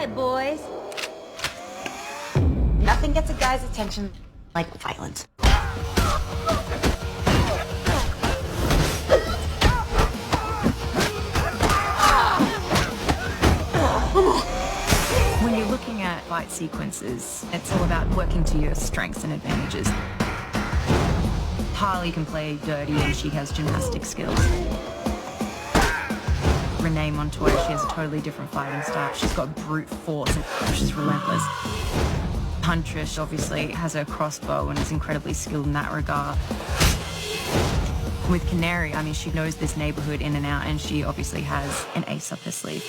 it, boys. Nothing gets a guy's attention like violence. When you're looking at fight sequences, it's all about working to your strengths and advantages. Harley can play dirty and she has gymnastic skills. Renee Montoya, she has a totally different fighting style. She's got brute force and she's relentless. Huntress obviously has her crossbow and is incredibly skilled in that regard. With Canary, I mean, she knows this neighborhood in and out and she obviously has an ace up her sleeve.